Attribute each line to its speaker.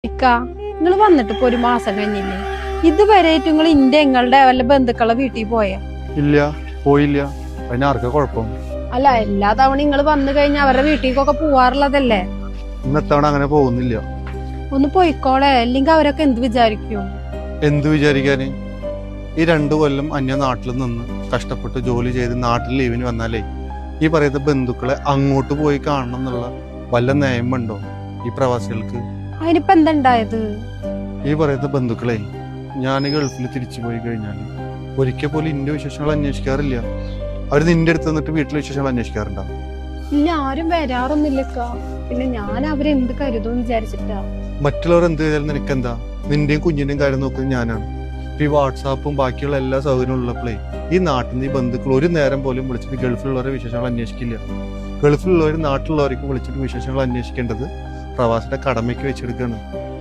Speaker 1: ഇക്ക നിങ്ങൾ വന്നിട്ട് ഇപ്പൊ ഒരു മാസം കഴിഞ്ഞില്ലേ? ഇതുവരെയായിട്ട് നിങ്ങൾ നിങ്ങളുടെ വല്ല ബന്ധുക്കളെ വീട്ടിൽ പോയാ?
Speaker 2: ഇല്ല, പോയില്ല. അതിനാർക്കാ കുഴപ്പം?
Speaker 1: അല്ല, എല്ലാ തവണ നിങ്ങൾ വന്നു കഴിഞ്ഞാൽ അവരുടെ വീട്ടിലേക്കൊക്കെ പോവാറുള്ളതല്ലേ?
Speaker 2: ഇന്നത്തവണ അങ്ങനെ പോകുന്നില്ല.
Speaker 1: ഒന്ന് പോയിക്കോളെ, അല്ലെങ്കിൽ അവരൊക്കെ എന്ത് വിചാരിക്കും?
Speaker 2: എന്ത് വിചാരിക്കാന്? ഈ 2 കൊല്ലം അന്യ നാട്ടിൽ നിന്ന് കഷ്ടപ്പെട്ട് ജോലി ചെയ്ത് നാട്ടിൽ ലീവിന് വന്നാലേ ഈ പറയുന്ന ബന്ധുക്കളെ അങ്ങോട്ട് പോയി കാണണം എന്നുള്ള വല്ല നിയമമുണ്ടോ ഈ പ്രവാസികൾക്ക്?
Speaker 1: അതിനിപ്പോ എന്താ ഉണ്ടായത്?
Speaker 2: ഈ പറയുന്ന ബന്ധുക്കളെ ഞാൻ ഗൾഫിൽ തിരിച്ചു പോയി കഴിഞ്ഞാൽ ഒരിക്കൽ പോലും ഇന്റെ വിശേഷങ്ങൾ അന്വേഷിക്കാറില്ല. അവർ നിന്റെ അടുത്ത് നിന്നിട്ട് വീട്ടിലെ വിശേഷങ്ങൾ അന്വേഷിക്കാറുണ്ടോ?
Speaker 1: ഇല്ല, ആരും വരാറൊന്നുമില്ലക്ക. പിന്നെ ഞാൻ അവരെന്ത് കരുതും വിചാരിച്ചിട്ടാ.
Speaker 2: മറ്റുള്ളവർ എന്ത് ചെയ്താലും നിനക്കെന്താ? നിന്റെയും കുഞ്ഞിന്റെയും കാര്യം നോക്കുന്നത് ഞാനാണ്. ഈ വാട്സാപ്പും ബാക്കിയുള്ള എല്ലാ സൗകര്യവും ഉള്ളപ്പോഴേ ഈ നാട്ടിൽ നിന്ന് ഈ ബന്ധുക്കൾ ഒരു നേരം പോലും വിളിച്ചിട്ട് ഗൾഫിലുള്ളവരെ വിശേഷങ്ങൾ അന്വേഷിക്കില്ല. ഗൾഫിലുള്ളവർ നാട്ടിലുള്ളവർക്ക് വിളിച്ചിട്ട് വിശേഷങ്ങൾ അന്വേഷിക്കേണ്ടത് പ്രവാസിയുടെ കടമയ്ക്ക് വെച്ചെടുക്കുകയാണ്.